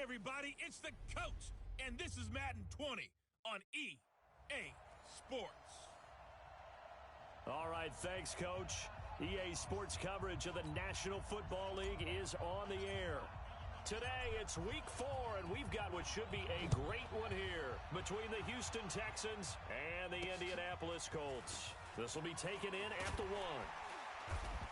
everybody, it's the coach, and this is Madden 20 on EA Sports. All right, thanks, Coach. EA Sports coverage of the National Football League is on the air. Today, it's Week 4, and we've got what should be a great one here between the Houston Texans and the Indianapolis Colts. This will be taken in at the 1.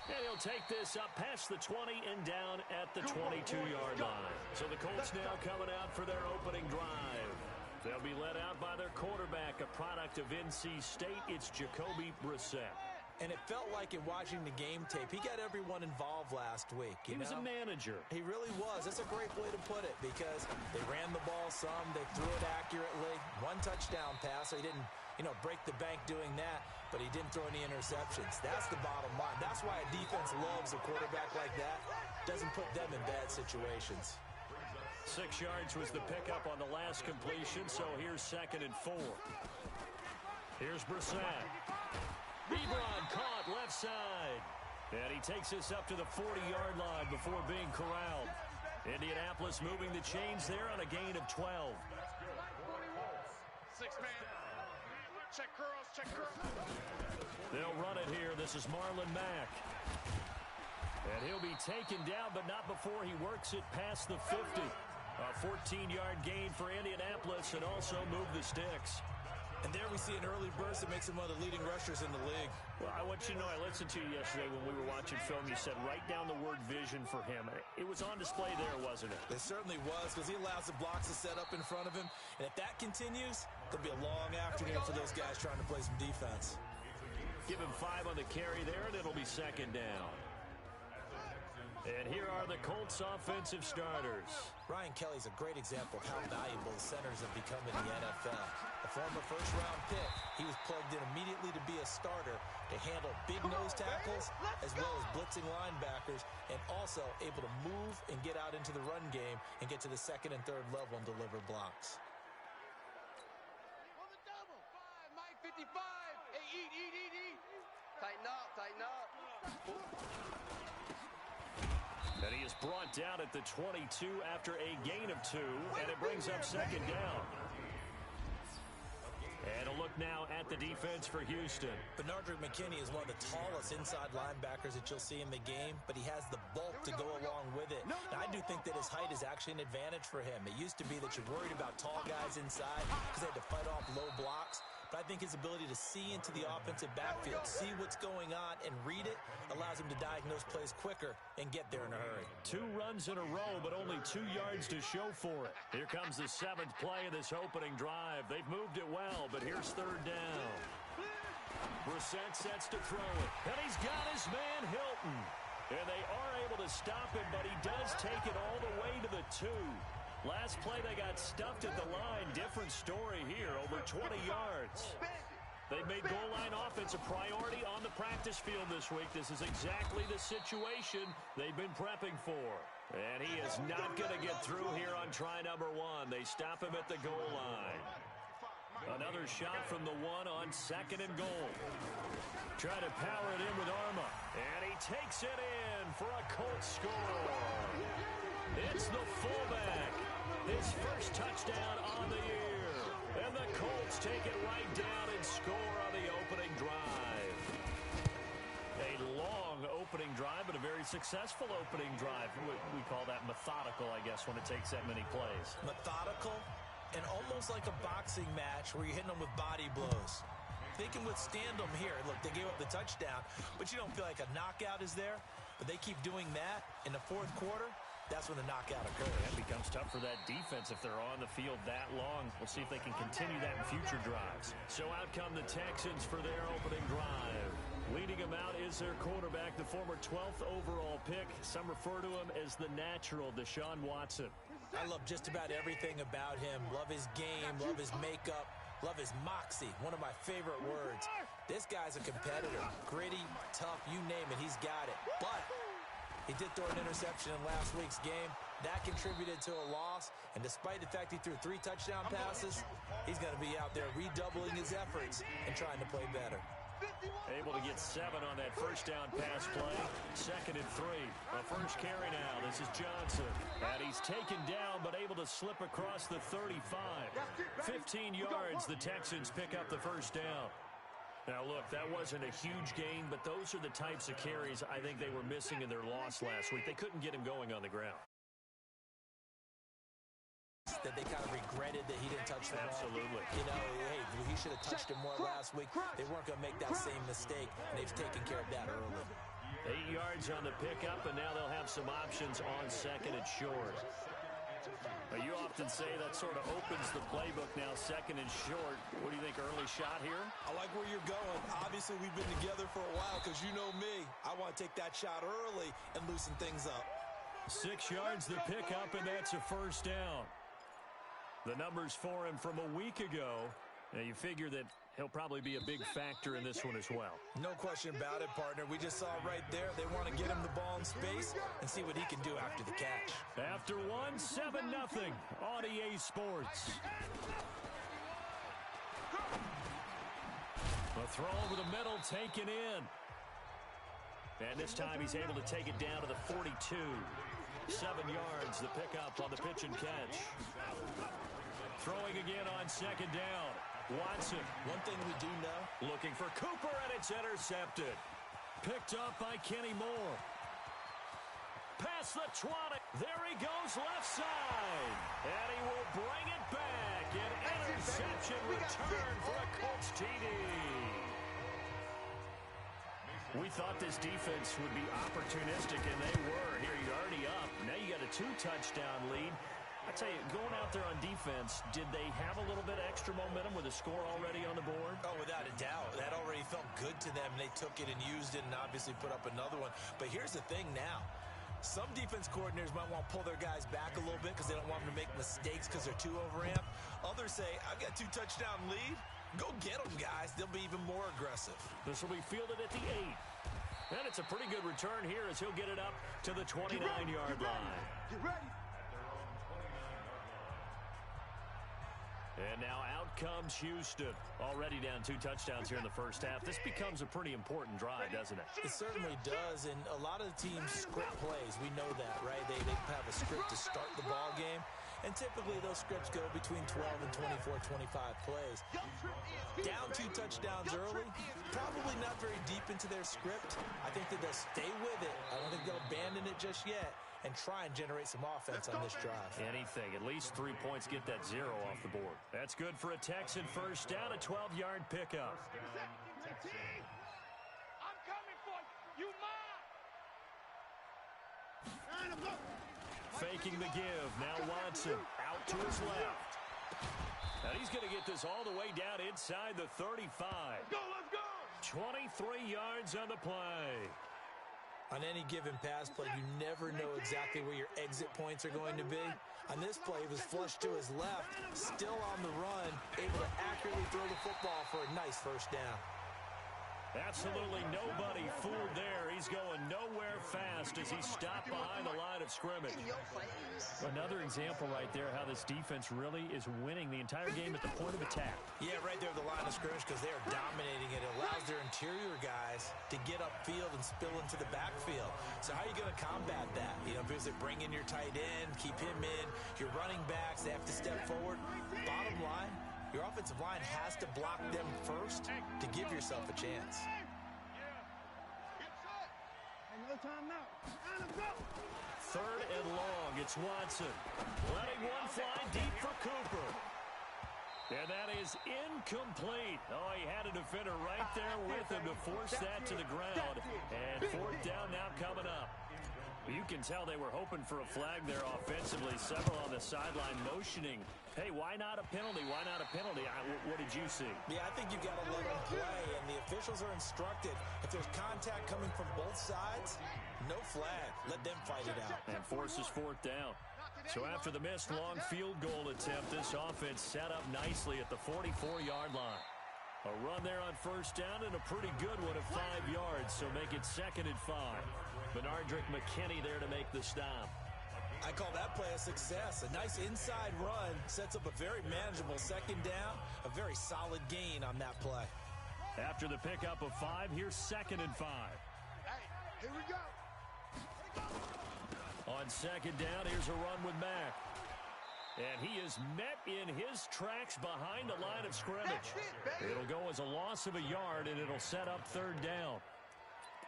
And he'll take this up past the 20 and down at the 22-yard line. So the Colts now coming out for their opening drive. They'll be led out by their quarterback, a product of NC State. It's Jacoby Brissett. And it felt like in watching the game tape, he got everyone involved last week. He was a manager. He really was. That's a great way to put it because they ran the ball some, they threw it accurately. One touchdown pass, so he didn't, break the bank doing that, but he didn't throw any interceptions. That's the bottom line. That's why a defense loves a quarterback like that. Doesn't put them in bad situations. 6 yards was the pickup on the last completion, so here's 2nd and 4. Here's Brissett. Ebron caught left side. And he takes us up to the 40-yard line before being corralled. Indianapolis moving the chains there on a gain of 12. 6-man. Check curls, check curls. They'll run it here. This is Marlon Mack. And he'll be taken down, but not before he works it past the 50. A 14-yard gain for Indianapolis and also move the sticks. And there we see an early burst that makes him one of the leading rushers in the league. Well, I want you to know, I listened to you yesterday when we were watching film. You said write down the word vision for him. It was on display there, wasn't it? It certainly was because he allows the blocks to set up in front of him. And if that continues, there'll be a long afternoon for those guys trying to play some defense. Give him 5 on the carry there, and it'll be 2nd down. And here are the Colts offensive starters. Ryan Kelly's a great example of how valuable the centers have become in the NFL. A former first-round pick, he was plugged in immediately to be a starter to handle big nose tackles as well as blitzing linebackers and also able to move and get out into the run game and get to the 2nd and 3rd level and deliver blocks. On the double. 5, Mike 55. Hey, eat. Tighten up. And he is brought down at the 22 after a gain of 2, and it brings up 2nd down. And a look now at the defense for Houston. Benardrick McKinney is one of the tallest inside linebackers that you'll see in the game, but he has the bulk to go along with it. Now, I do think that his height is actually an advantage for him. It used to be that you're worried about tall guys inside because they had to fight off low blocks. But I think his ability to see into the offensive backfield, see what's going on, and read it allows him to diagnose plays quicker and get there in a hurry. 2 runs in a row, but only 2 yards to show for it. Here comes the 7th play of this opening drive. They've moved it well, but here's 3rd down. Brissett sets to throw it, and he's got his man Hilton. And they are able to stop him, but he does take it all the way to the 2. Last play, they got stuffed at the line. Different story here, over 20 yards. They've made goal line offense a priority on the practice field this week. This is exactly the situation they've been prepping for. And he is not going to get through here on try number 1. They stop him at the goal line. Another shot from the 1 on 2nd and goal. Try to power it in with Arma. And he takes it in for a Colts score. It's the fullback. His first touchdown on the year. And the Colts take it right down and score on the opening drive. A long opening drive, but a very successful opening drive. We call that methodical, I guess, when it takes that many plays. Methodical and almost like a boxing match where you're hitting them with body blows. They can withstand them here. Look, they gave up the touchdown, but you don't feel like a knockout is there. But they keep doing that in the 4th quarter. That's when the knockout occurs. That becomes tough for that defense if they're on the field that long. We'll see if they can continue that in future drives. So out come the Texans for their opening drive. Leading them out is their quarterback, the former 12th overall pick. Some refer to him as the natural, Deshaun Watson. I love just about everything about him. Love his game, love his makeup, love his moxie, one of my favorite words. This guy's a competitor. Gritty, tough, you name it, he's got it. But he did throw an interception in last week's game. That contributed to a loss. And despite the fact he threw 3 touchdown passes, he's going to be out there redoubling his efforts and trying to play better. Able to get 7 on that first down pass play. 2nd and 3. A first carry now. This is Johnson. And he's taken down, but able to slip across the 35. 15 yards. The Texans pick up the first down. Now, look, that wasn't a huge gain, but those are the types of carries I think they were missing in their loss last week. They couldn't get him going on the ground. That they kind of regretted that he didn't touch the ball. Absolutely. You know, hey, he should have touched him more last week. They weren't going to make that same mistake, and they've taken care of that early. 8 yards on the pickup, and now they'll have some options on 2nd and short. You often say that sort of opens the playbook now, 2nd and short. What do you think, early shot here? I like where you're going. Obviously, we've been together for a while because you know me. I want to take that shot early and loosen things up. 6 yards the pickup, and that's a first down. The numbers for him from a week ago. Now, you figure that he'll probably be a big factor in this one as well. No question about it, partner. We just saw right there. They want to get him the ball in space and see what he can do after the catch. After 7-0 on EA Sports. A throw over the middle taken in. And this time he's able to take it down to the 42. 7 yards, the pickup on the pitch and catch. Throwing again on 2nd down. Watson. One thing we do know. Looking for Cooper, and it's intercepted. Picked up by Kenny Moore. Past the 20. There he goes left side. And he will bring it back. An interception return for a Colts TD. We thought this defense would be opportunistic, and they were. Here, you're already up. Now you got a 2-touchdown lead. I tell you, going out there on defense, did they have a little bit of extra momentum with a score already on the board? Oh, without a doubt. That already felt good to them. They took it and used it and obviously put up another one. But here's the thing now. Some defense coordinators might want to pull their guys back a little bit because they don't want them to make mistakes because they're too overamped. Others say, I've got 2-touchdown lead. Go get them, guys. They'll be even more aggressive. This will be fielded at the 8. And it's a pretty good return here as he'll get it up to the 29-yard line. Get ready. And now out comes Houston. Already down 2 touchdowns here in the first half. This becomes a pretty important drive, doesn't it? It certainly does, and a lot of the teams script plays. We know that, right? They have a script to start the ball game, and typically those scripts go between 12 and 24, 25 plays. Down 2 touchdowns early, probably not very deep into their script. I think that they'll stay with it. I don't think they'll abandon it just yet and try and generate some offense on this drive. Anything. At least 3 points, get that 0 off the board. That's good for a Texan first down, a 12-yard pickup. I'm coming for you. You mine. Faking the give. Now Watson out to his left. And he's going to get this all the way down inside the 35. Let's go. 23 yards on the play. On any given pass play, you never know exactly where your exit points are going to be. On this play, he was flushed to his left, still on the run, able to accurately throw the football for a nice first down. Absolutely nobody fooled there. He's going nowhere fast as he stopped behind the line of scrimmage. Another example right there how this defense really is winning the entire game at the point of attack. Yeah, right there at the line of scrimmage because they are dominating it. It allows their interior guys to get upfield and spill into the backfield. So how are you going to combat that? You know, because they bring in your tight end, keep him in. Your running backs, they have to step forward. Bottom line, your offensive line has to block them first to give yourself a chance. Third and long, it's Watson. Letting one fly deep for Cooper. And that is incomplete. Oh, he had a defender right there with him to force that to the ground. And 4th down now coming up. You can tell they were hoping for a flag there offensively. Several on the sideline motioning. Hey, why not a penalty? Why not a penalty? What did you see? Yeah, I think you've got to let them play, and the officials are instructed. If there's contact coming from both sides, no flag. Let them fight it out. And forces 4th down. So after the missed long field goal attempt, this offense set up nicely at the 44-yard line. A run there on first down and a pretty good one at 5 yards, so make it 2nd and 5. Benardrick McKinney there to make the stop. I call that play a success. A nice inside run sets up a very manageable 2nd down, a very solid gain on that play. After the pickup of 5, here's 2nd and 5. Hey, here we go. On 2nd down, here's a run with Mack. And he is met in his tracks behind the line of scrimmage. It'll go as a loss of a yard, and it'll set up 3rd down.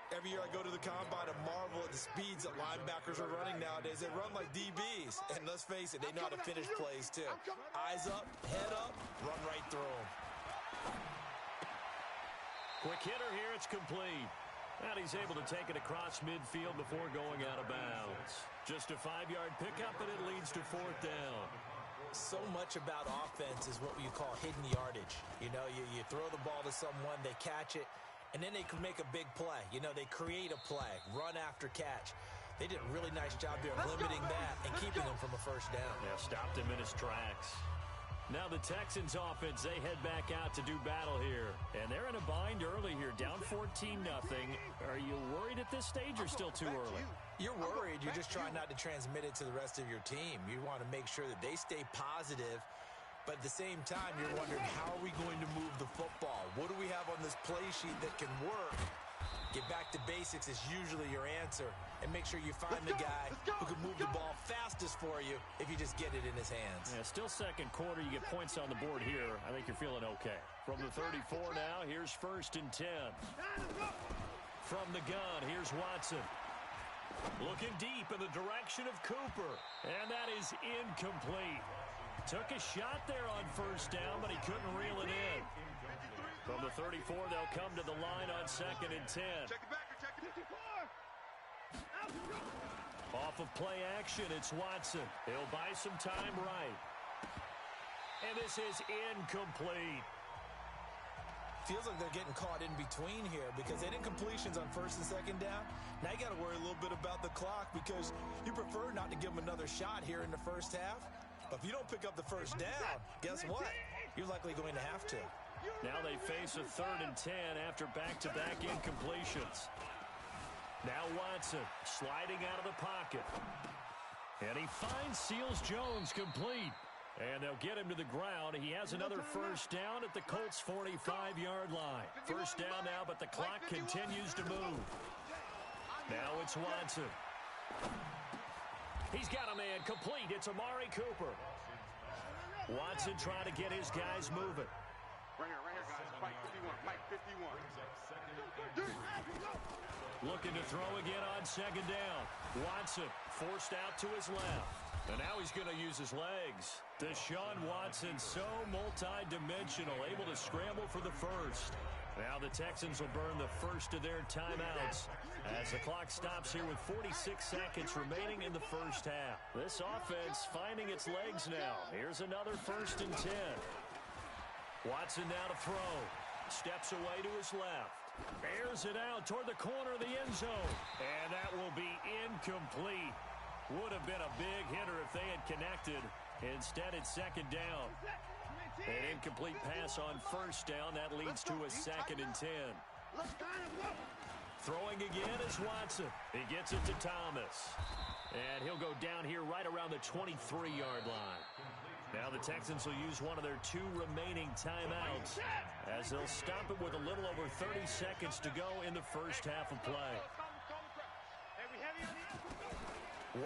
Every year I go to the combine and marvel at the speeds that linebackers are running nowadays. They run like DBs. And let's face it, they know how to finish plays too. Eyes up, head up, run right through them. Quick hitter here, it's complete. And he's able to take it across midfield before going out of bounds. Just a 5-yard pickup, and it leads to 4th down. So much about offense is what you call hidden yardage. You know, you throw the ball to someone, they catch it, and then they can make a big play. You know, they create a play, run after catch. They did a really nice job here of limiting that and keeping him from a 1st down. Yeah, stopped him in his tracks. Now the Texans offense, they head back out to do battle here. And they're in a bind early here, down 14-0. Are you worried at this stage or still too early? You're worried. You're just trying not to transmit it to the rest of your team. You want to make sure that they stay positive. But at the same time, you're wondering, how are we going to move the football? What do we have on this play sheet that can work? Get back to basics is usually your answer. And make sure you find the guy who can move the ball fastest for you if you just get it in his hands. Yeah, still 2nd quarter. You get points on the board here. I think you're feeling okay. From the 34 now, here's 1st and 10. From the gun, here's Watson. Looking deep in the direction of Cooper. And that is incomplete. Took a shot there on 1st down, but he couldn't reel it in. From the 34, they'll come to the line on 2nd and 10. Off of play action, it's Watson. He'll buy some time right. And this is incomplete. Feels like they're getting caught in between here because they didn't completions on 1st and 2nd down. Now you got to worry a little bit about the clock because you prefer not to give them another shot here in the 1st half. But if you don't pick up the 1st down, guess what? You're likely going to have to. Now they face a 3rd and 10 after back-to-back incompletions. Now Watson sliding out of the pocket. And he finds Seals-Jones complete. And they'll get him to the ground. He has another 1st down at the Colts' 45-yard line. 1st down now, but the clock continues to move. Now it's Watson. He's got a man complete. It's Amari Cooper. Watson trying to get his guys moving. Right here, guys. Mike 51. Mike 51. Looking to throw again on 2nd down. Watson forced out to his left. And now he's going to use his legs. Deshaun Watson, so multi-dimensional, able to scramble for the 1st. Now the Texans will burn the 1st of their timeouts as the clock stops here with 46 seconds remaining in the 1st half. This offense finding its legs now. Here's another 1st and 10. Watson now to throw. Steps away to his left. Airs it out toward the corner of the end zone. And that will be incomplete. Would have been a big hitter if they had connected. Instead, it's 2nd down. An incomplete pass on 1st down. That leads to a 2nd and 10. Throwing again is Watson. He gets it to Thomas. And he'll go down here right around the 23-yard line. Now the Texans will use one of their 2 remaining timeouts as they'll stop it with a little over 30 seconds to go in the 1st half of play.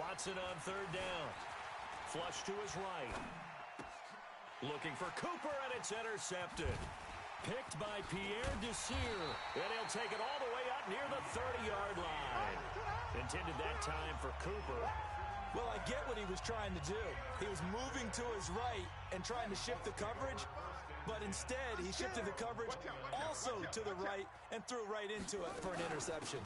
Watson on 3rd down. Flush to his right. Looking for Cooper, and it's intercepted. Picked by Pierre Desir. And he'll take it all the way up near the 30-yard line. Intended that time for Cooper. Well, I get what he was trying to do. He was moving to his right and trying to shift the coverage, but instead he shifted the coverage also to the right and threw right into it for an interception.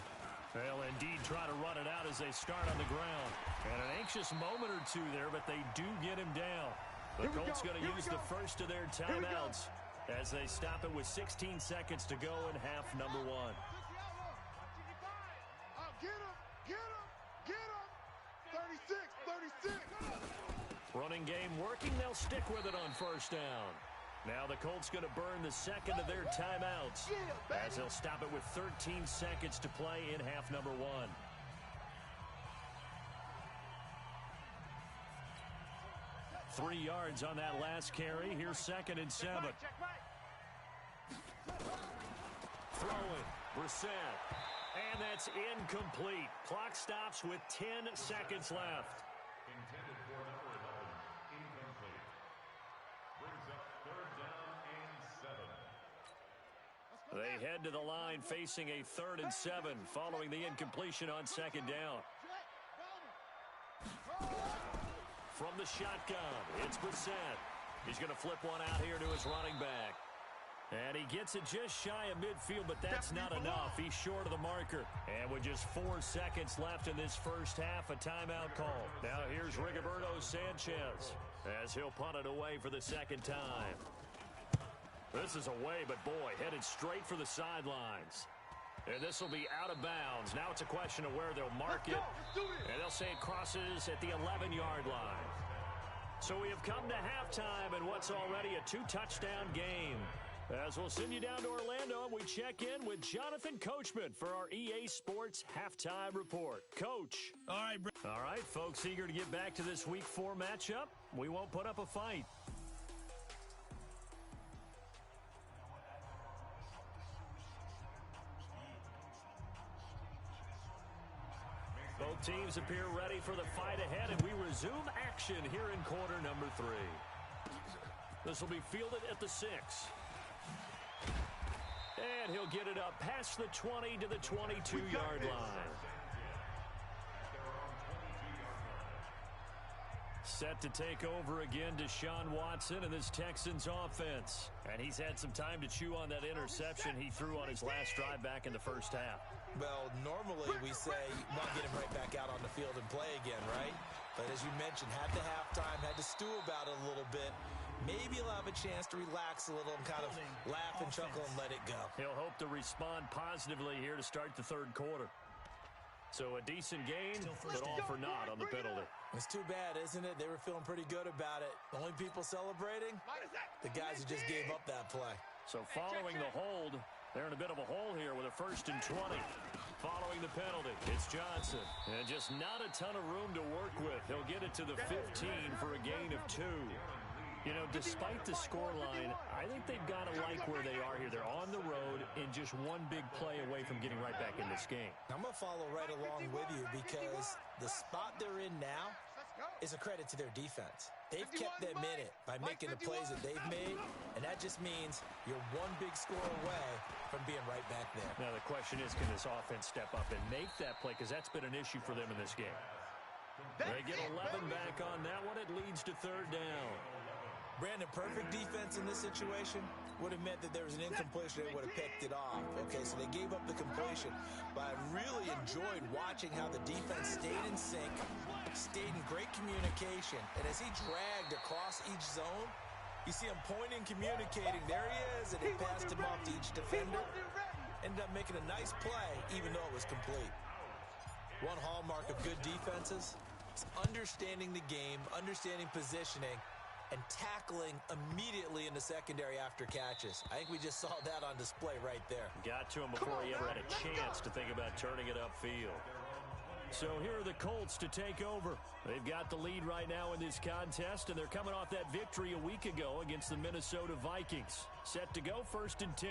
They'll indeed try to run it out as they start on the ground. And an anxious moment or two there, but they do get him down. The Colts going to use the 1st of their timeouts as they stop it with 16 seconds to go in half number 1. Get him! Get him! Get him! 36! Running game working. They'll stick with it on 1st down. Now the Colts going to burn the 2nd of their timeouts as they'll stop it with 13 seconds to play in half number 1. Three yards on that last carry. Here's 2nd and 7. Brissett. And that's incomplete. Clock stops with 10 seconds left. Intended for number 11. Incomplete. Brings up third down and 7. They head to the line facing a 3rd and 7 following the incompletion on 2nd down. From the shotgun, it's Brissett. He's going to flip one out here to his running back. And he gets it just shy of midfield, but that's not enough. He's short of the marker. And with just 4 seconds left in this first half, a timeout call. Now here's Rigoberto Sanchez as he'll punt it away for the 2nd time. This is away, but boy, headed straight for the sidelines. And this will be out of bounds. Now it's a question of where they'll mark it. And they'll say it crosses at the 11-yard line. So we have come to halftime in what's already a 2-touchdown game. As we'll send you down to Orlando, and we check in with Jonathan Coachman for our EA Sports Halftime Report. Coach. All right, folks, eager to get back to this Week 4 matchup. We won't put up a fight. Both teams appear ready for the fight ahead, and we resume action here in quarter number 3. This will be fielded at the 6. And he'll get it up past the 20 to the 22-yard line. Set to take over again, Deshaun Watson and this Texans offense. And he's had some time to chew on that interception he threw on his last drive back in the first half. Well, normally we say, well, get him right back out on the field and play again, right? But as you mentioned, had the halftime, had to stew about it a little bit. Maybe he'll have a chance to relax a little and kind of laugh and chuckle and let it go. He'll hope to respond positively here to start the 3rd quarter. So a decent gain, but all for naught on the penalty. It's too bad, isn't it? They were feeling pretty good about it. The only people celebrating, the guys who just gave up that play. So following the hold, they're in a bit of a hole here with a 1st and 20. Following the penalty, it's Johnson. And just not a ton of room to work with. He'll get it to the 15 for a gain of 2. You know, despite the scoreline, I think they've got to like where they are here. They're on the road and just one big play away from getting right back in this game. I'm going to follow right along with you because the spot they're in now is a credit to their defense. They've kept them in it by making the plays that they've made, and that just means you're one big score away from being right back there. Now the question is, can this offense step up and make that play? Because that's been an issue for them in this game. They get 11 back on that one. It leads to 3rd down. Brandon, perfect defense in this situation would have meant that there was an incompletion. They would have picked it off. Okay, so they gave up the completion. But I really enjoyed watching how the defense stayed in sync, stayed in great communication. And as he dragged across each zone, you see him pointing, communicating. There he is, and he passed him off to each defender. Ended up making a nice play, even though it was complete. One hallmark of good defenses is understanding the game, understanding positioning, and tackling immediately in the secondary after catches. I think we just saw that on display right there. Got to him before he ever had a chance to think about turning it upfield. So here are the Colts to take over. They've got the lead right now in this contest, and they're coming off that victory a week ago against the Minnesota Vikings. Set to go 1st and 10.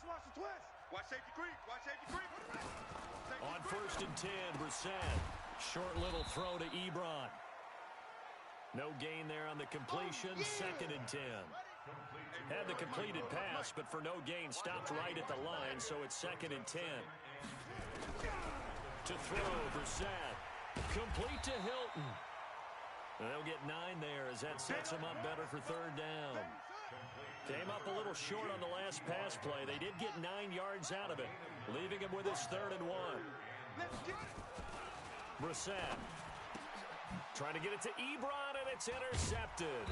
Watch the twist. Watch safety creep. Watch safety creep. On 1st and 10, Brissett. Short little throw to Ebron. No gain there on the completion. 2nd and 10. Had the completed pass, but for no gain, stopped right at the line, so it's 2nd and 10. To throw, Brissett. Complete to Hilton. They'll get 9 there as that sets them up better for 3rd down. Came up a little short on the last pass play. They did get 9 yards out of it, leaving him with his 3rd and 1. Brissett trying to get it to Ebron, and it's intercepted.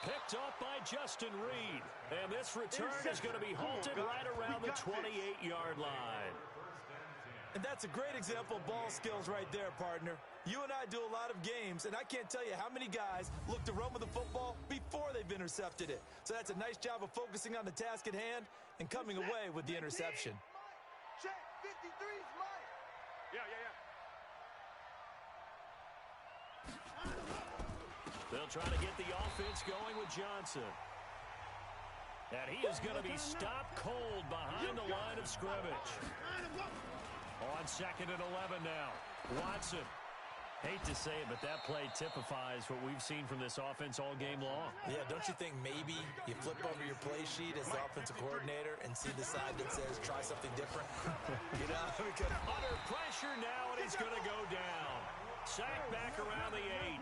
Picked up by Justin Reed. And this return is going to be halted right around the 28-yard line. And that's a great example of ball skills right there, partner. You and I do a lot of games, and I can't tell you how many guys look to run with the football before they've intercepted it. So that's a nice job of focusing on the task at hand and coming away with the interception. Check. 53's mine. They'll try to get the offense going with Johnson. And he is going to be stopped cold behind the line of scrimmage. On 2nd and 11 now. Watson. Hate to say it, but that play typifies what we've seen from this offense all game long. Yeah, don't you think maybe you flip over your play sheet as the offensive coordinator and see the side that says try something different? You know, because under pressure now, and he's going to go down. Sack back around the 8.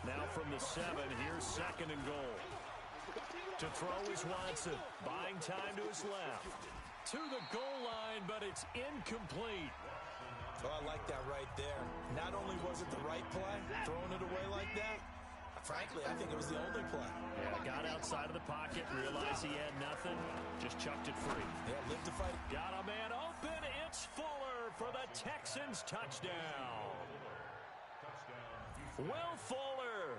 Now from the 7, here's 2nd and goal. To throw is Watson, buying time to his left. To the goal line, but it's incomplete. Oh, I like that right there. Not only was it the right play, throwing it away like that, frankly, I think it was the only play. Yeah, got outside of the pocket, realized he had nothing, just chucked it free. Yeah, lived to fight. Got a man open. It's Fuller for the Texans touchdown. Will Fuller,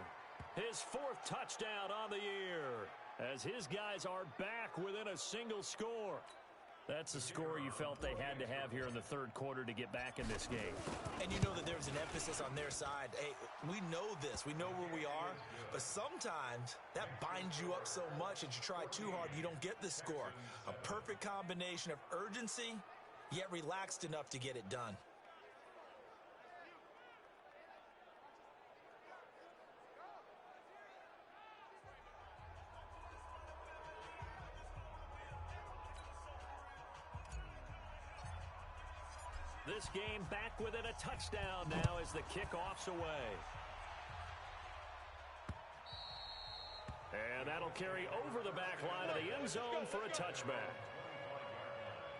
his 4th touchdown on the year, as his guys are back within a single score. That's the score you felt they had to have here in the 3rd quarter to get back in this game. And you know that there was an emphasis on their side. Hey, we know this. We know where we are. But sometimes that binds you up so much that you try too hard, you don't get the score. A perfect combination of urgency, yet relaxed enough to get it done. This game back within a touchdown now as the kickoff's away. And that'll carry over the back line of the end zone for a touchback.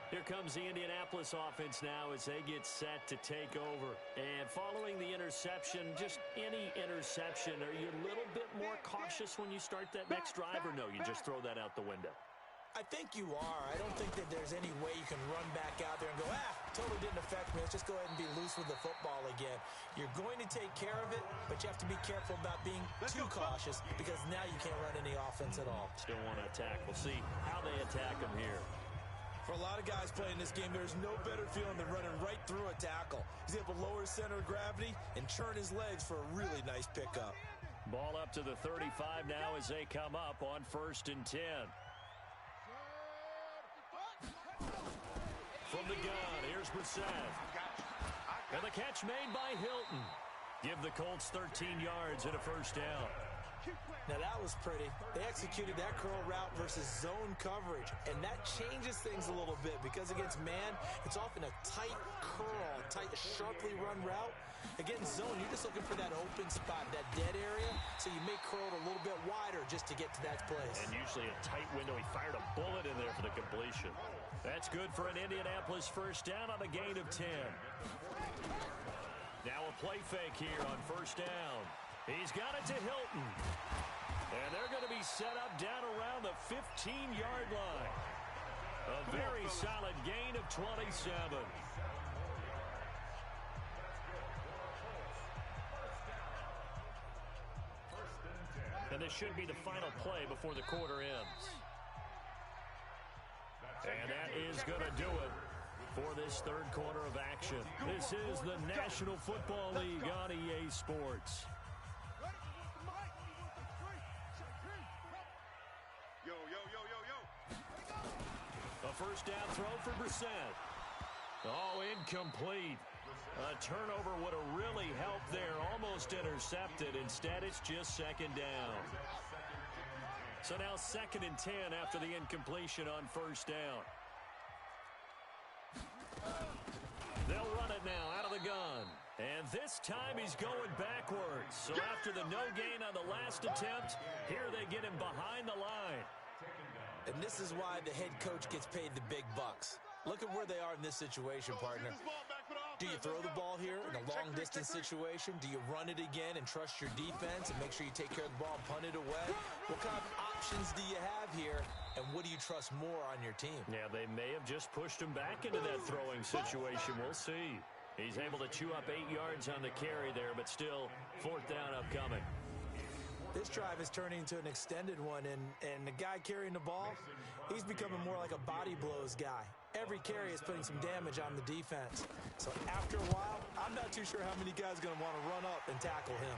Here comes the Indianapolis offense now as they get set to take over. And following the interception, just any interception, are you a little bit more cautious when you start that next drive, or no, you just throw that out the window? I think you are. I don't think that there's any way you can run back out there and go, totally didn't affect me. Let's just go ahead and be loose with the football again. You're going to take care of it, but you have to be careful about being too cautious because now you can't run any offense at all. Still want to attack. We'll see how they attack them here. For a lot of guys playing this game, there's no better feeling than running right through a tackle. He's able to lower his center of gravity and turn his legs for a really nice pickup. Ball up to the 35 now as they come up on 1st and 10. From the gun, here's Brissett. And the catch made by Hilton. Give the Colts 13 yards and a 1st down. Now that was pretty. They executed that curl route versus zone coverage, and that changes things a little bit because against man, it's often a tight curl, tight, sharply run route. Against zone, you're just looking for that open spot, that dead area, so you may curl it a little bit wider just to get to that place. And usually a tight window. He fired a bullet in there for the completion. That's good for an Indianapolis 1st down on a gain of 10. Now a play fake here on 1st down. He's got it to Hilton. And they're going to be set up down around the 15-yard line. A very solid gain of 27. And this should be the final play before the quarter ends. And that is going to do it for this 3rd quarter of action. This is the National Football League on EA Sports. A 1st down throw for Brissett. Oh, incomplete. A turnover would have really helped there. Almost intercepted. Instead, it's just 2nd down. So now 2nd and 10 after the incompletion on 1st down. They'll run it now out of the gun. And this time he's going backwards. So after the no gain on the last attempt, here they get him behind the line. And this is why the head coach gets paid the big bucks. Look at where they are in this situation, partner. Do you throw the ball here in a long-distance situation? Do you run it again and trust your defense and make sure you take care of the ball and punt it away? What kind of options do you have here, and what do you trust more on your team? Yeah, they may have just pushed him back into that throwing situation. We'll see. He's able to chew up 8 yards on the carry there, but still 4th down upcoming. This drive is turning into an extended one, and the guy carrying the ball, he's becoming more like a body blows guy. Every carry is putting some damage on the defense. So after a while, I'm not too sure how many guys are going to want to run up and tackle him.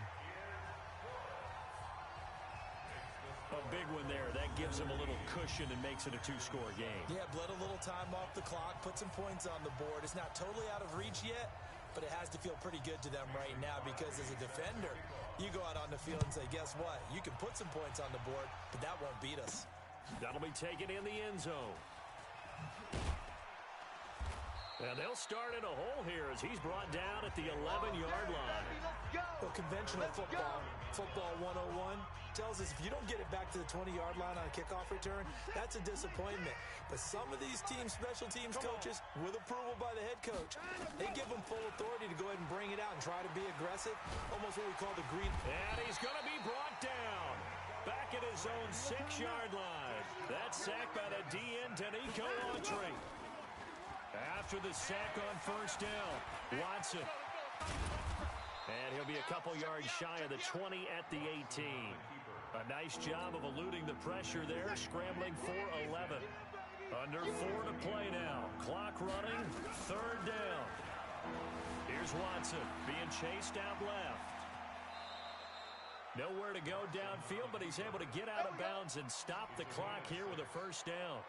A big one there. That gives him a little cushion and makes it a two-score game. Yeah, bled a little time off the clock, put some points on the board. It's not totally out of reach yet, but it has to feel pretty good to them right now because as a defender, you go out on the field and say, guess what? You can put some points on the board, but that won't beat us. That'll be taken in the end zone. And they'll start in a hole here as he's brought down at the 11-yard line. Well, conventional football, football 101, tells us if you don't get it back to the 20-yard line on a kickoff return, that's a disappointment. But some of these teams, special teams coaches, with approval by the head coach, they give them full authority to go ahead and bring it out and try to be aggressive, almost what we call the green. And he's going to be brought down back at his own 6-yard line. That's sacked by the DN, Danico Autry. After the sack on first down, Watson. And he'll be a couple yards shy of the 20 at the 18. A nice job of eluding the pressure there, scrambling for 11. Under 4 to play now. Clock running, third down. Here's Watson being chased out left. Nowhere to go downfield, but he's able to get out of bounds and stop the clock here with a first down.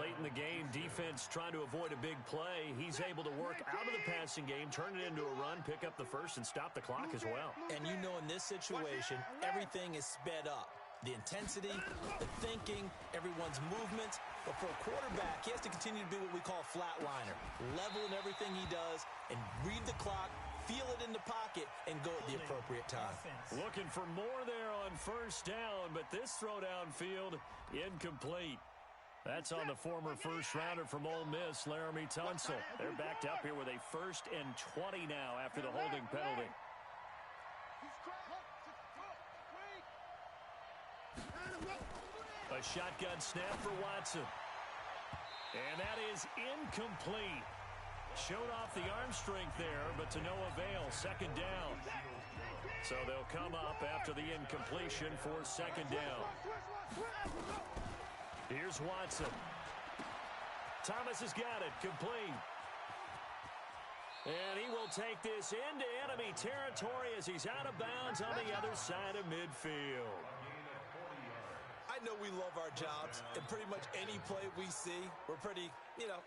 Late in the game, defense trying to avoid a big play. He's able to work out of the passing game, turn it into a run, pick up the first, and stop the clock as well. And you know in this situation, everything is sped up. The intensity, the thinking, everyone's movements. But for a quarterback, he has to continue to be what we call a flatliner. Level in everything he does and read the clock, feel it in the pocket, and go at the appropriate time. Looking for more there on first down, but this throw downfield incomplete. That's on the former first-rounder from Ole Miss, Laramie Tunsil. They're backed up here with a 1st and 20 now after the holding penalty. A shotgun snap for Watson. And that is incomplete. Showed off the arm strength there, but to no avail. Second down. So they'll come up after the incompletion for second down. Here's Watson. Thomas has got it. Complete. And he will take this into enemy territory as he's out of bounds on the other side of midfield. I know we love our jobs, and pretty much any play we see, we're pretty,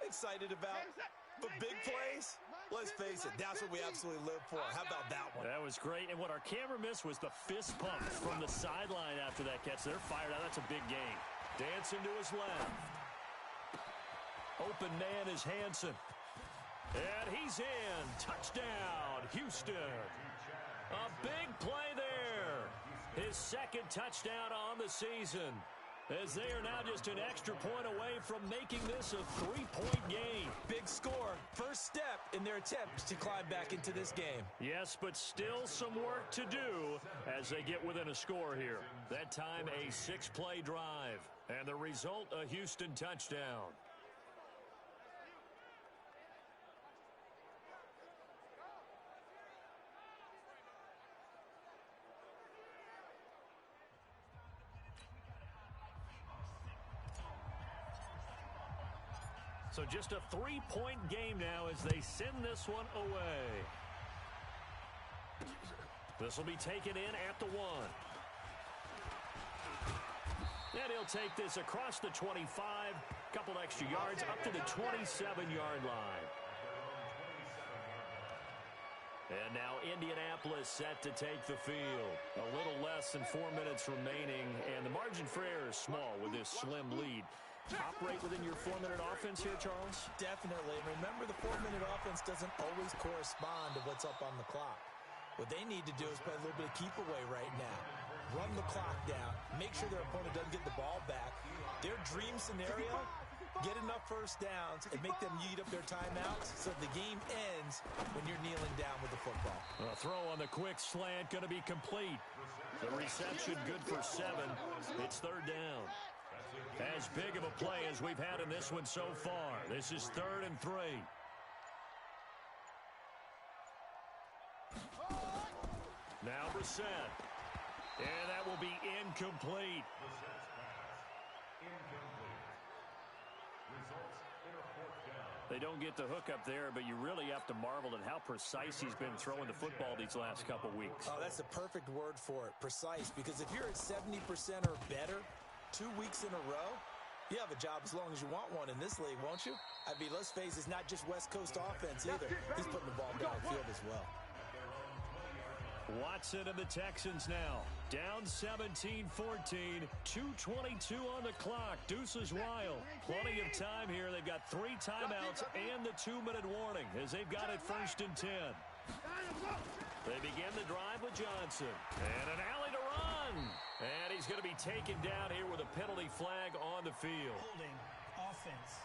excited about. But big plays, let's face it, that's what we absolutely live for. How about that one? That was great. And what our camera missed was the fist pump from the sideline after that catch. They're fired out. That's a big game. Dancing to his left. Open man is Hansen. And he's in. Touchdown, Houston. A big play there. His second touchdown on the season. As they are now just an extra point away from making this a 3-point game. Big score. First step in their attempt to climb back into this game. Yes, but still some work to do as they get within a score here. That time a 6-play drive. And the result, a Houston touchdown. So just a 3-point game now as they send this one away. This will be taken in at the 1. And he'll take this across the 25, couple extra yards up to the 27-yard line. And now Indianapolis set to take the field. A little less than 4 minutes remaining, and the margin for error is small with this slim lead. Operate within your 4-minute offense here, Charles? Definitely. Remember, the 4-minute offense doesn't always correspond to what's up on the clock. What they need to do is play a little bit of keep away right now. Run the clock down. Make sure their opponent doesn't get the ball back. Their dream scenario, get enough first downs and make them eat up their timeouts so the game ends when you're kneeling down with the football. A throw on the quick slant going to be complete. The reception good for 7. It's third down. As big of a play as we've had in this one so far. This is 3rd and 3. Now Brissett. And that will be incomplete. Incomplete. Results in a 4th down. They don't get the hook up there, but you really have to marvel at how precise he's been throwing the football these last couple weeks. Oh, that's the perfect word for it, precise, because if you're at 70% or better 2 weeks in a row, you have a job as long as you want one in this league, won't you? I mean, let's face it, it's not just West Coast offense either. He's putting the ball downfield as well. Watson and the Texans now down 17-14, 2:22 on the clock. Deuces wild. Plenty of time here. They've got 3 timeouts and the 2-minute warning as they've got it 1st and 10. They begin the drive with Johnson. And an alley to run. And he's going to be taken down here with a penalty flag on the field. Holding offense.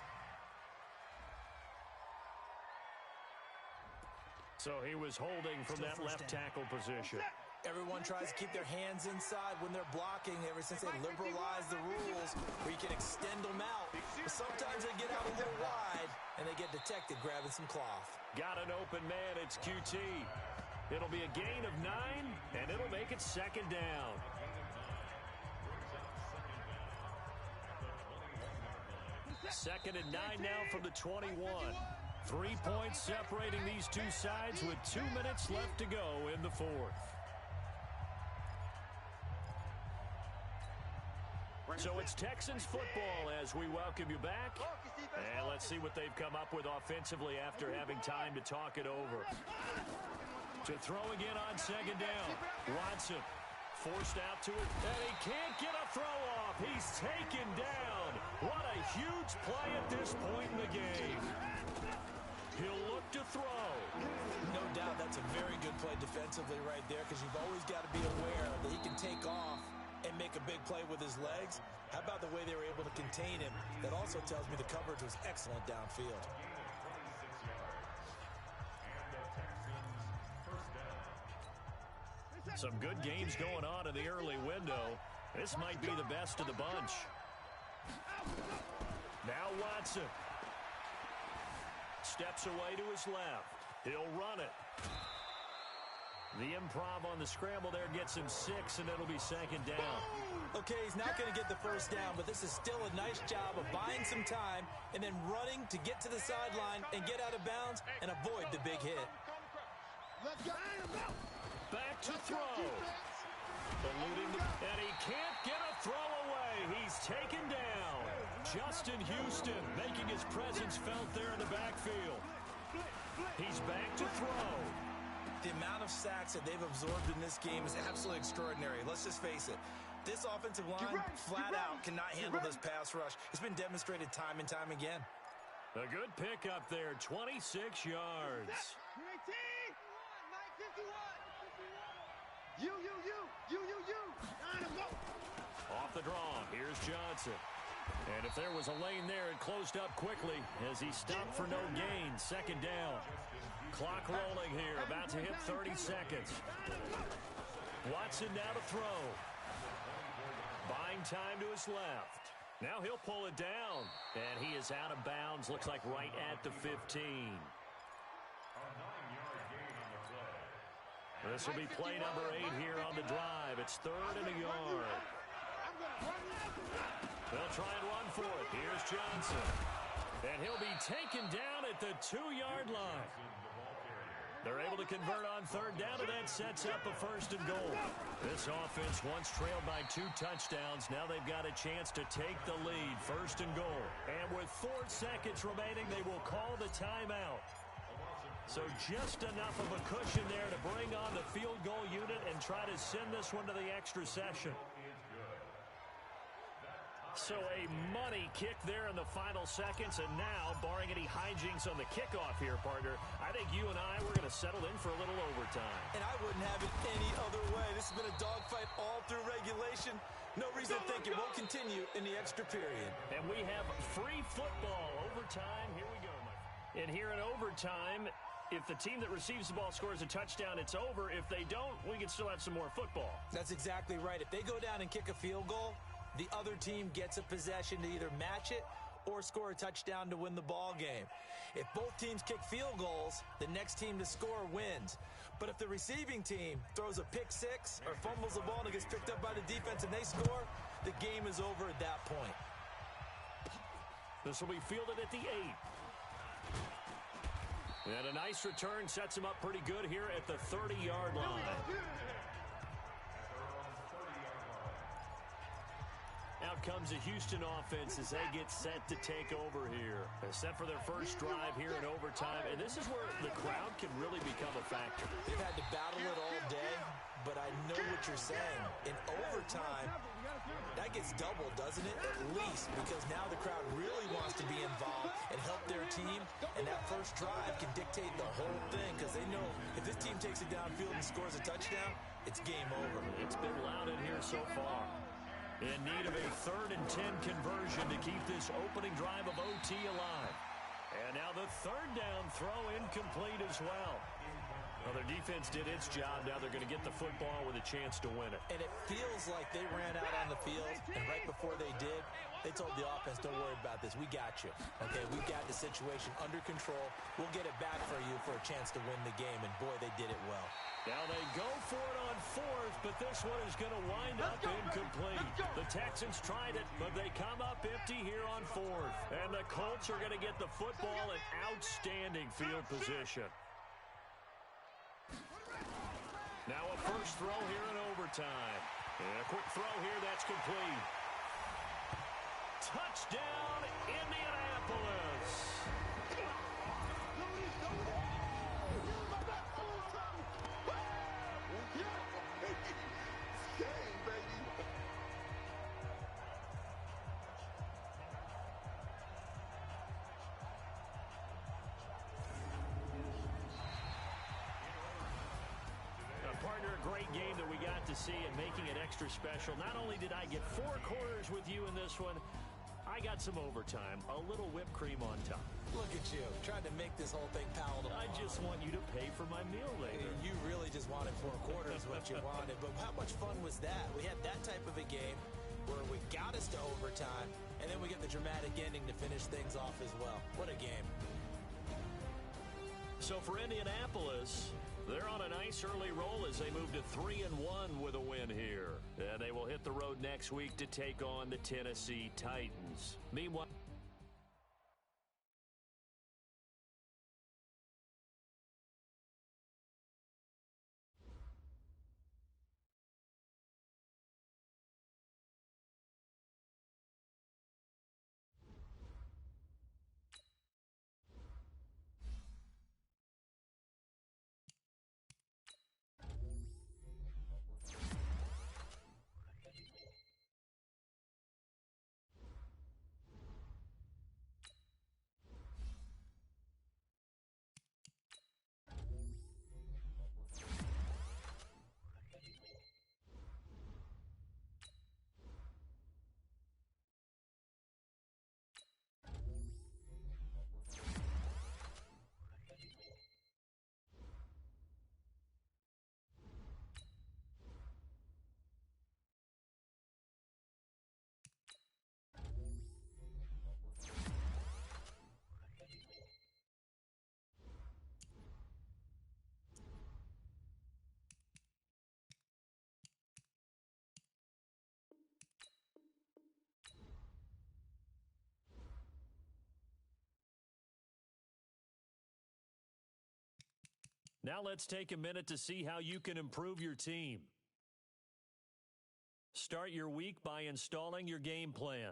So he was holding from that left tackle position. Everyone tries to keep their hands inside when they're blocking ever since they liberalized the rules where you can extend them out. But sometimes they get out a little wide and they get detected grabbing some cloth. Got an open man. It's QT. It'll be a gain of 9, and it'll make it 2nd down. 2nd and 9 now from the 21. 3 points separating these two sides with 2 minutes left to go in the 4th. So it's Texans football as we welcome you back. And let's see what they've come up with offensively after having time to talk it over. To throw again on 2nd down. Watson forced out to it, and he can't get a throw off. He's taken down. What a huge play at this point in the game. He'll look to throw. No doubt that's a very good play defensively right there because you've always got to be aware that he can take off and make a big play with his legs. How about the way they were able to contain him? That also tells me the coverage was excellent downfield. Some good games going on in the early window. This might be the best of the bunch. Now Watson. Steps away to his left. He'll run it. The improv on the scramble there gets him 6, and it'll be 2nd down. Okay, he's not going to get the first down, but this is still a nice job of buying some time and then running to get to the sideline and get out of bounds and avoid the big hit. Back to throw. Eluding and he can't get a throw away. He's taken down. Justin Houston making his presence felt there in the backfield. He's back to throw. The amount of sacks that they've absorbed in this game is absolutely extraordinary. Let's just face it. This offensive line flat out cannot handle this pass rush. It's been demonstrated time and time again. A good pickup there, 26 yards. Off the draw, here's Johnson. And if there was a lane there, it closed up quickly as he stopped for no gain. 2nd down. Clock rolling here, about to hit 30 seconds. Watson now to throw. Buying time to his left. Now he'll pull it down. And he is out of bounds, looks like right at the 15. This will be play number 8 here on the drive. It's 3rd and a yard. They'll try and run for it. Here's Johnson. And he'll be taken down at the 2-yard line. They're able to convert on 3rd down, and that sets up a 1st and goal. This offense once trailed by 2 touchdowns. Now they've got a chance to take the lead. 1st and goal. And with 4 seconds remaining, they will call the timeout. So just enough of a cushion there to bring on the field goal unit and try to send this one to the extra session. So a money kick there in the final seconds, and now, barring any hijinks on the kickoff here, partner, I think you and I, we're going to settle in for a little overtime. And I wouldn't have it any other way. This has been a dogfight all through regulation. No reason to think it won't continue in the extra period. And we have free football. Overtime, here we go, my friend. And here in overtime, if the team that receives the ball scores a touchdown, it's over. If they don't, we can still have some more football. That's exactly right. If they go down and kick a field goal, the other team gets a possession to either match it or score a touchdown to win the ball game. If both teams kick field goals, the next team to score wins. But if the receiving team throws a pick six or fumbles the ball and it gets picked up by the defense and they score, the game is over at that point. This will be fielded at the 8. And a nice return sets him up pretty good here at the 30-yard line. Out comes the Houston offense as they get set to take over here. Set for their first drive here in overtime. And this is where the crowd can really become a factor. They've had to battle it all day, but I know what you're saying. In overtime, that gets doubled, doesn't it? At least, because now the crowd really wants to be involved and help their team. And that first drive can dictate the whole thing because they know if this team takes it downfield and scores a touchdown, it's game over. It's been loud in here so far. In need of a 3rd and 10 conversion to keep this opening drive of OT alive. And now the 3rd down throw incomplete as well. Well, their defense did its job. Now they're going to get the football with a chance to win it. And it feels like they ran out on the field, and right before they did, they told the offense, don't worry about this. We got you. Okay, we got the situation under control. We'll get it back for you for a chance to win the game, and boy, they did it well. Now they go for it on 4th, but this one is going to wind up incomplete. The Texans tried it, but they come up empty here on 4th. And the Colts are going to get the football in outstanding field position. Now a first throw here in overtime. And a quick throw here that's complete. Touchdown, Indianapolis. Partner, a great game that we got to see and making it extra special. Not only did I get 4 quarters with you in this one, I got some overtime, a little whipped cream on top. Look at you, trying to make this whole thing palatable. I just want you to pay for my meal later. You really just wanted 4 quarters what you wanted, but how much fun was that? We had that type of a game where we got us to overtime, and then we get the dramatic ending to finish things off as well. What a game. So for Indianapolis, they're on a nice early roll as they move to 3-1 with a win here. And they will hit the road next week to take on the Tennessee Titans. Meanwhile, now let's take a minute to see how you can improve your team. Start your week by installing your game plan.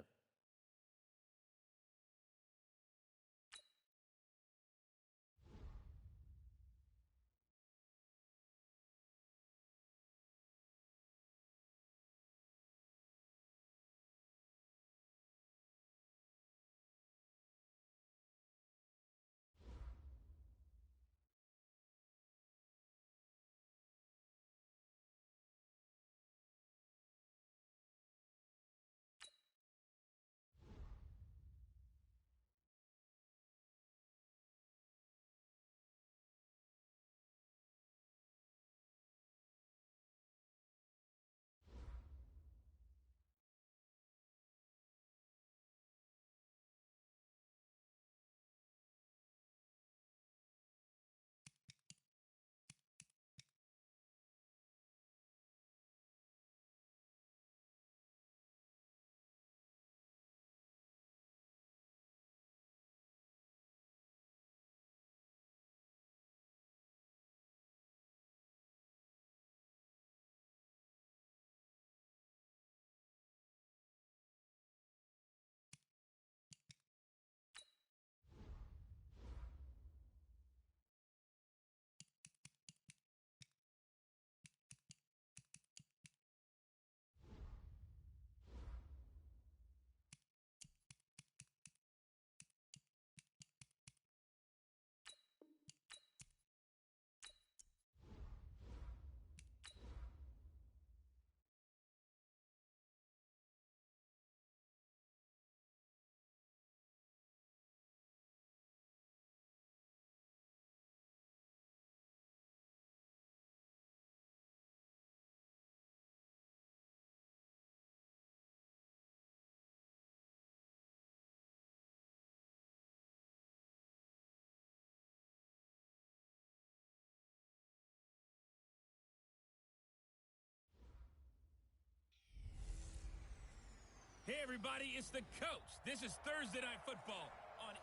everybody, it's the coach. This is Thursday Night Football on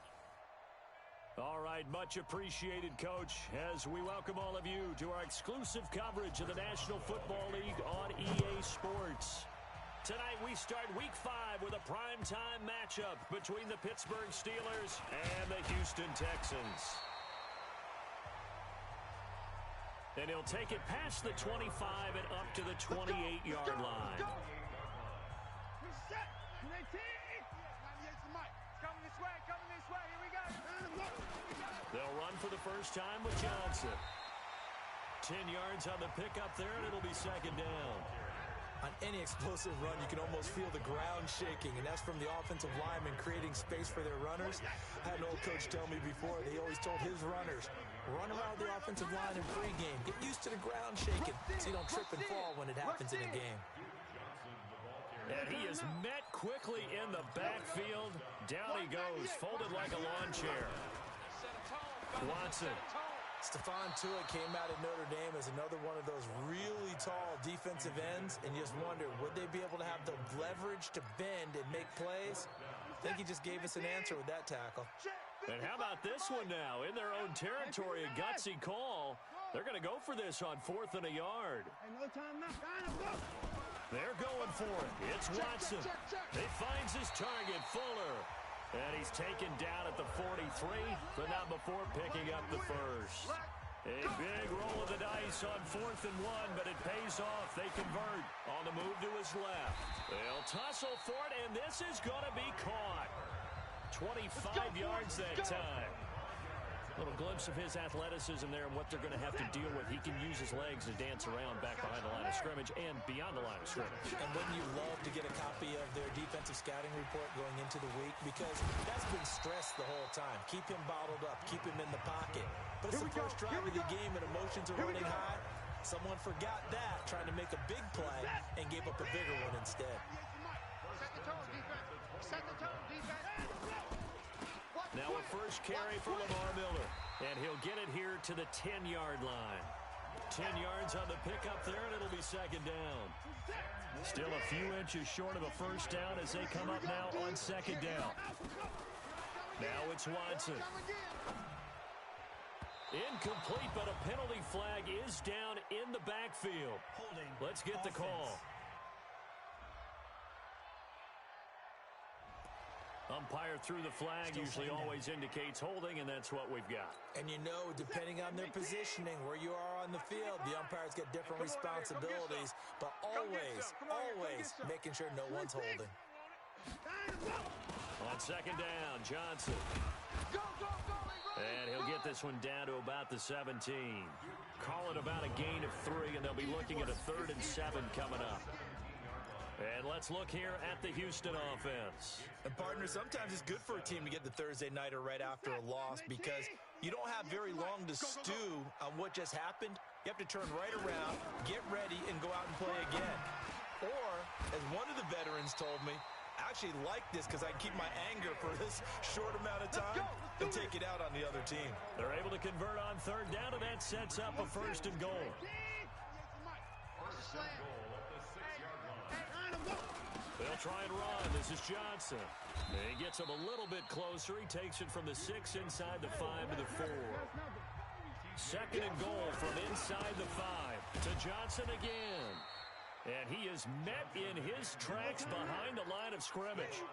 All right, much appreciated, Coach, as we welcome all of you to our exclusive coverage of the National Football League on EA Sports. Tonight we start Week 5 with a primetime matchup between the Pittsburgh Steelers and the Houston Texans. And he'll take it past the 25 and up to the 28-yard line. They'll run for the first time with Johnson. 10 yards on the pickup there, and it'll be second down. On any explosive run, you can almost feel the ground shaking, and that's from the offensive linemen creating space for their runners. I had an old coach tell me before, they always told his runners, run around the offensive line in pregame. Get used to the ground shaking so you don't trip and fall when it happens in a game. And he is met quickly in the backfield. Down he goes, folded like a lawn chair. Watson. Stephon Tuitt came out of Notre Dame as another one of those really tall defensive ends, and you just wonder, would they be able to have the leverage to bend and make plays? I think he just gave us an answer with that tackle. And how about this one now? In their own territory, a gutsy call. They're going to go for this on 4th and a yard. They're going for it. It's Watson. He finds his target, Fuller. And he's taken down at the 43, but not before picking up the first. A big roll of the dice on 4th and 1, but it pays off. They convert on the move to his left. They'll tussle for it, and this is going to be caught. 25 yards that time. A little glimpse of his athleticism there and what they're going to have to deal with. He can use his legs to dance around back behind the line of scrimmage and beyond the line of scrimmage. And wouldn't you love to get a copy of their defensive scouting report going into the week? Because that's been stressed the whole time. Keep him bottled up. Keep him in the pocket. But it's the first drive of the game and emotions are running high. Someone forgot that, trying to make a big play, and gave up a bigger one instead. Set the tone, defense. Set the tone, defense. Now a first carry for Lamar Miller. And he'll get it here to the 10-yard line. 10 yards on the pickup there, and it'll be second down. Still a few inches short of a first down as they come up now on second down. Now it's Watson. Incomplete, but a penalty flag is down in the backfield. Let's get the call. Umpire through the flag usually always indicates holding, and that's what we've got. And you know, depending on their positioning, where you are on the field, the umpires get different responsibilities, but always making sure no one's holding. On second down, Johnson. And he'll get this one down to about the 17. Call it about a gain of 3, and they'll be looking at a 3rd and 7 coming up. And let's look here at the Houston offense. And, partner, sometimes it's good for a team to get the Thursday nighter right after a loss because you don't have very long to stew on what just happened. You have to turn right around, get ready, and go out and play again. Or, as one of the veterans told me, I actually like this because I can keep my anger for this short amount of time and take it out on the other team. They're able to convert on 3rd down, and that sets up a 1st and goal. They'll try and run. This is Johnson. He gets him a little bit closer. He takes it from the 6 inside the 5 to the 4. 2nd and goal from inside the 5 to Johnson again. And he is met in his tracks behind the line of scrimmage.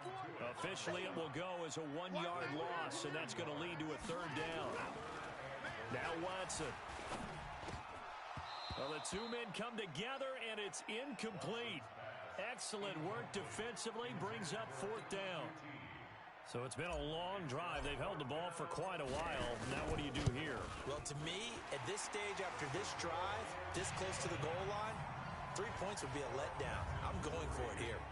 Officially, it will go as a 1-yard loss, and that's going to lead to a 3rd down. Now Watson. Well, the two men come together, and it's incomplete. Excellent work defensively, brings up 4th down. So it's been a long drive. They've held the ball for quite a while. Now what do you do here? Well, to me, at this stage after this drive, this close to the goal line, 3 points would be a letdown. I'm going for it here.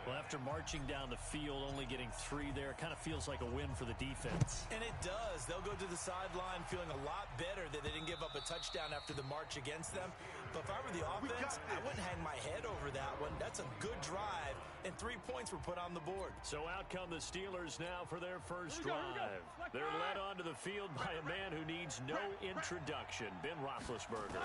Well, after marching down the field, only getting 3 there, it kind of feels like a win for the defense. And it does. They'll go to the sideline feeling a lot better that they didn't give up a touchdown after the march against them. But if I were the offense, I wouldn't hang my head over that one. That's a good drive, and 3 points were put on the board. So out come the Steelers now for their first drive. They're led onto the field by a man who needs no introduction, Ben Roethlisberger.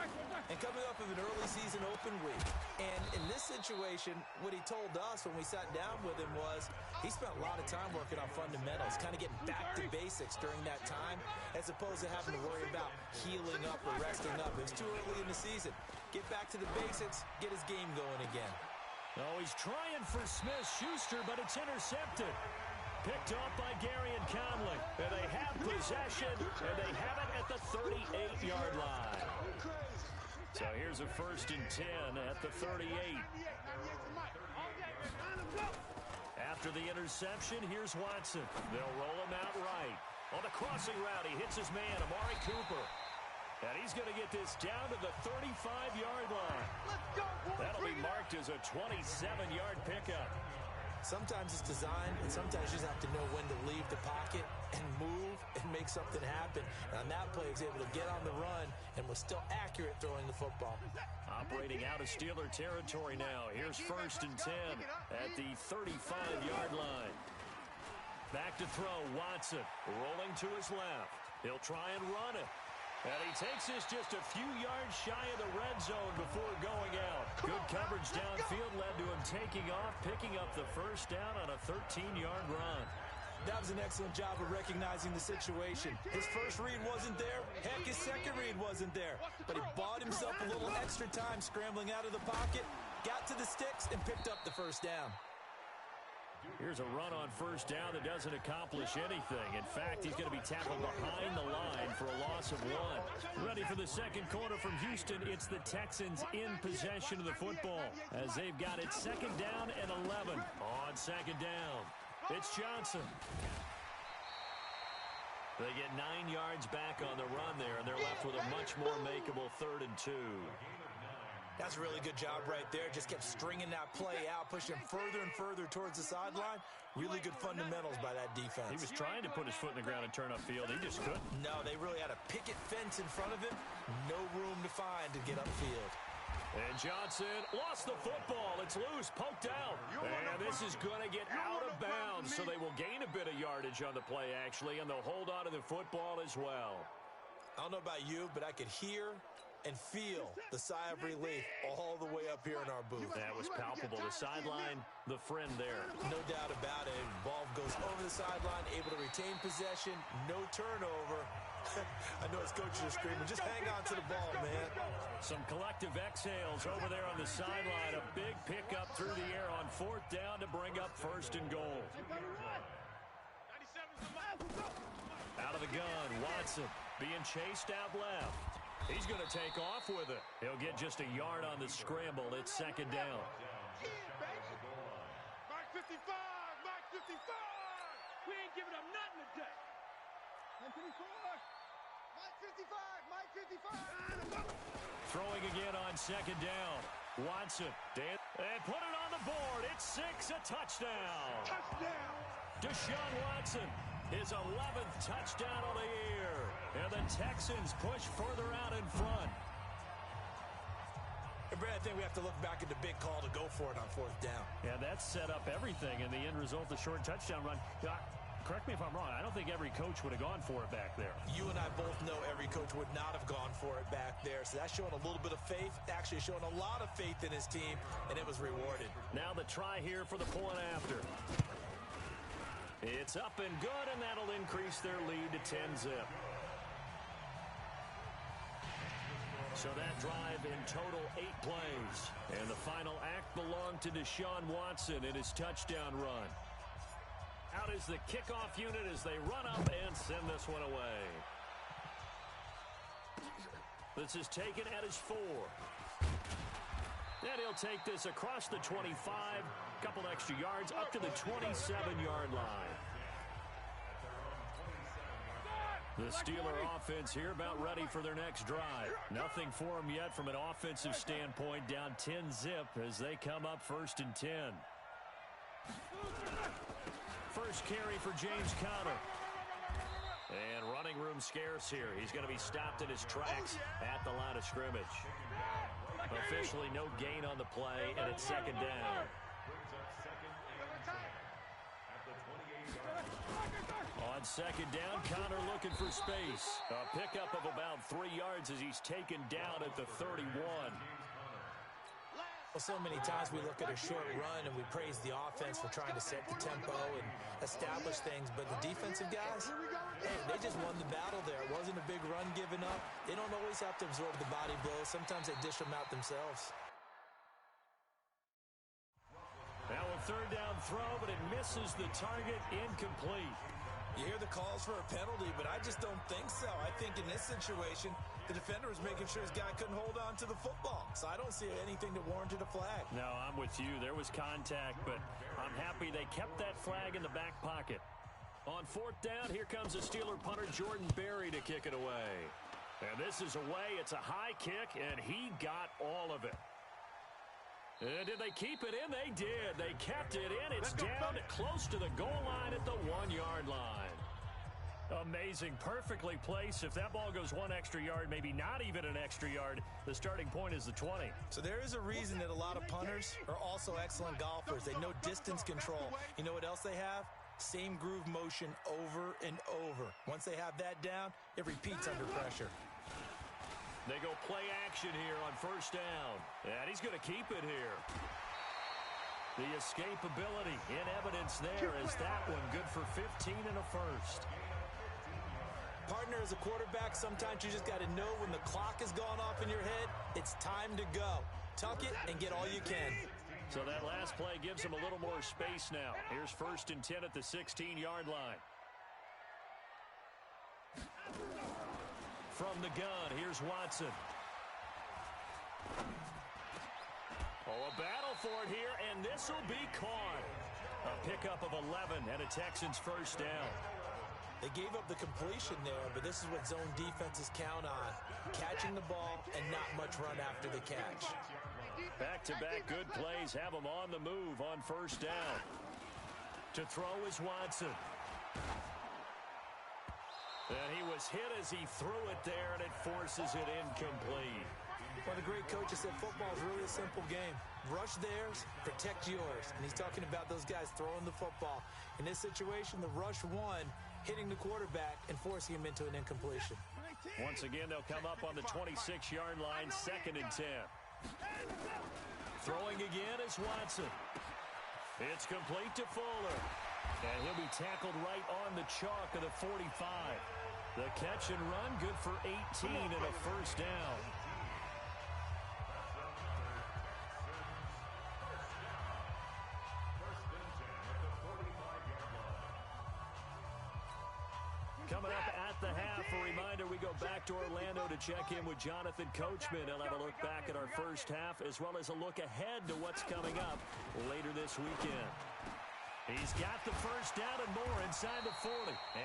And coming off of an early season open week. And in this situation, what he told us when we sat down with him was he spent a lot of time working on fundamentals, kind of getting back to basics during that time, as opposed to having to worry about healing up or resting up. It was too early in the season. Get back to the basics, get his game going again. Oh, he's trying for Smith-Schuster, but it's intercepted. Picked off by Gary and Conley. And they have possession, and they have it at the 38-yard line. So here's a 1st and 10 at the 38. After the interception, here's Watson. They'll roll him out right. On the crossing route, he hits his man, Amari Cooper. And he's going to get this down to the 35-yard line. That'll be marked as a 27-yard pickup. Sometimes it's designed, and sometimes you just have to know when to leave the pocket and move and make something happen. And on that play, he was able to get on the run and was still accurate throwing the football. Operating out of Steeler territory now. Here's 1st and 10 at the 35-yard line. Back to throw, Watson rolling to his left. He'll try and run it. And he takes this just a few yards shy of the red zone before going out. Good coverage downfield led to him taking off, picking up the 1st down on a 13-yard run. That was an excellent job of recognizing the situation. His first read wasn't there. Heck, his second read wasn't there. But he bought himself a little extra time scrambling out of the pocket, got to the sticks, and picked up the 1st down. Here's a run on 1st down that doesn't accomplish anything. In fact, he's going to be tackled behind the line for a loss of 1. Ready for the second quarter from Houston. It's the Texans in possession of the football as they've got it 2nd down and 11 on 2nd down. It's Johnson. They get 9 yards back on the run there, and they're left with a much more makeable 3rd and 2. That's a really good job right there. Just kept stringing that play out, pushing further and further towards the sideline. Really good fundamentals by that defense. He was trying to put his foot in the ground and turn upfield. He just couldn't. No, they really had a picket fence in front of him. No room to find to get upfield. And Johnson lost the football. It's loose, poked out. And this is going to get out of bounds, so they will gain a bit of yardage on the play, actually, and they'll hold on to the football as well. I don't know about you, but I could hear and feel the sigh of relief all the way up here in our booth. That was palpable. The sideline, the friend there. No doubt about it. Ball goes over the sideline, able to retain possession, no turnover. I know his coaches are screaming, just hang on to the ball, man. Some collective exhales over there on the sideline. A big pickup through the air on 4th down to bring up 1st and goal. Out of the gun, Watson being chased out left. He's going to take off with it. He'll get just a yard on the scramble. It's 2nd down. Mark 55! Mark 55! We ain't giving up nothing today. Mike 55! Mike 55! Throwing again on 2nd down. Watson. And put it on the board. It's 6, a touchdown. Touchdown! Deshaun Watson. His 11th touchdown of the year. And the Texans push further out in front. And Brad, I think we have to look back at the big call to go for it on 4th down. Yeah, that set up everything in the end result, the short touchdown run. Correct me if I'm wrong. I don't think every coach would have gone for it back there. You and I both know every coach would not have gone for it back there. So that's showing a little bit of faith, actually showing a lot of faith in his team, and it was rewarded. Now the try here for the point after. It's up and good, and that'll increase their lead to 10-zip. So that drive in total 8 plays. And the final act belonged to Deshaun Watson in his touchdown run. Out is the kickoff unit as they run up and send this one away. This is taken at his 4. And he'll take this across the 25, couple extra yards, up to the 27-yard line. The Steeler offense here about ready for their next drive. Nothing for them yet from an offensive standpoint, down 10-zip as they come up 1st and 10. First carry for James Conner. And running room scarce here. He's going to be stopped in his tracks at the line of scrimmage. Officially no gain on the play, and it's 2nd down. On 2nd down, Conner looking for space. A pickup of about 3 yards as he's taken down at the 31. Well, so many times we look at a short run and we praise the offense for trying to set the tempo and establish things, but the defensive guys, hey, they just won the battle there. It wasn't a big run given up. They don't always have to absorb the body blows. Sometimes they dish them out themselves. Now a third down throw, but it misses the target, incomplete. You hear the calls for a penalty, but I just don't think so. I think in this situation, the defender was making sure his guy couldn't hold on to the football. So I don't see anything that warranted a flag. No, I'm with you. There was contact, but I'm happy they kept that flag in the back pocket. On fourth down, here comes a Steeler punter, Jordan Berry, to kick it away. And this is away. It's a high kick, and he got all of it. And did they keep it in? They did. They kept it in. It's down close to the goal line at the 1-yard line. Amazing. Perfectly placed. If that ball goes 1 extra yard, maybe not even an extra yard, the starting point is the 20. So there is a reason that a lot of punters are also excellent golfers. They know distance control. You know what else they have? Same groove motion over and over. Once they have that down, it repeats under pressure. They go play action here on first down. And he's going to keep it here. The escapability in evidence there is that one good for 15 and a first. Partner, as a quarterback, sometimes you just got to know when the clock has gone off in your head, it's time to go. Tuck it and get all you can. So that last play gives him a little more space now. Here's first and 10 at the 16-yard line. From the gun, here's Watson. Oh, a battle for it here, and this will be caught. A pickup of 11 and a Texans first down. They gave up the completion there, but this is what zone defenses count on. Catching the ball and not much run after the catch. Back-to-back good plays have him on the move on first down. To throw is Watson. And he was hit as he threw it there, and it forces it incomplete. One of the great coaches said football is really a simple game. Rush theirs, protect yours. And he's talking about those guys throwing the football. In this situation, the rush won, hitting the quarterback and forcing him into an incompletion. Once again, they'll come up on the 26-yard line, second and 10. Throwing again is Watson. It's complete to Fuller. And he'll be tackled right on the chalk of the 45. The catch and run, good for 18 and a first down. Coming up at the half, a reminder, we go back to Orlando to check in with Jonathan Coachman. He'll have a look back at our first half as well as a look ahead to what's coming up later this weekend. He's got the first down and more inside the 40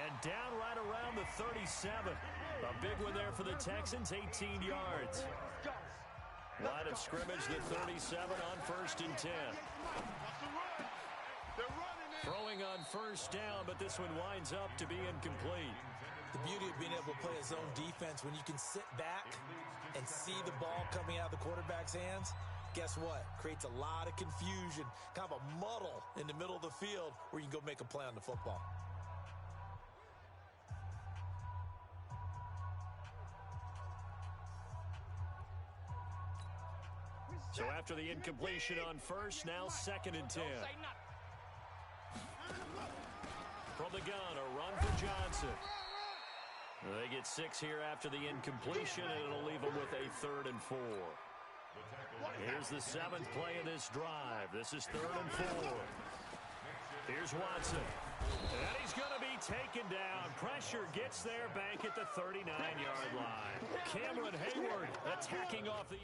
and down right around the 37. A big one there for the Texans, 18 yards. Line of scrimmage, the 37 on first and 10. Throwing on first down, but this one winds up to be incomplete. The beauty of being able to play a zone defense when you can sit back and see the ball coming out of the quarterback's hands, guess what? Creates a lot of confusion, kind of a muddle in the middle of the field where you can go make a play on the football. So after the incompletion on first, now second and 10. From the gun, a run for Johnson. They get 6 here after the incompletion, and it'll leave them with a 3rd and 4. Here's the 7th play of this drive. This is 3rd and 4. Here's Watson. And he's going to be taken down. Pressure gets there back at the 39-yard line. Cameron Hayward attacking off the...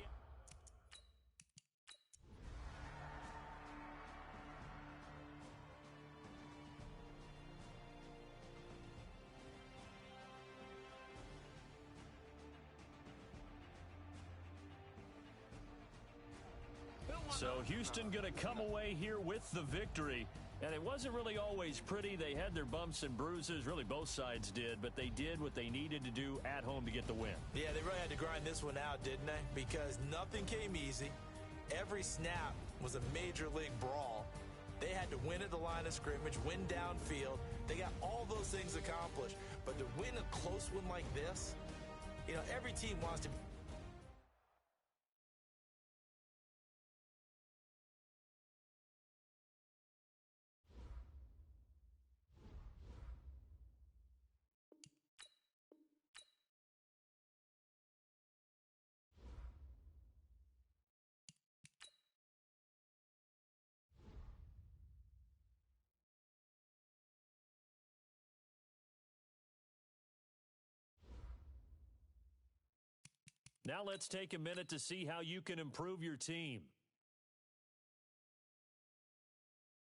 So Houston going to come away here with the victory. And it wasn't really always pretty. They had their bumps and bruises. Really, both sides did. But they did what they needed to do at home to get the win. Yeah, they really had to grind this one out, didn't they? Because nothing came easy. Every snap was a major league brawl. They had to win at the line of scrimmage, win downfield. They got all those things accomplished. But to win a close one like this, you know, every team wants to Now let's take a minute to see how you can improve your team.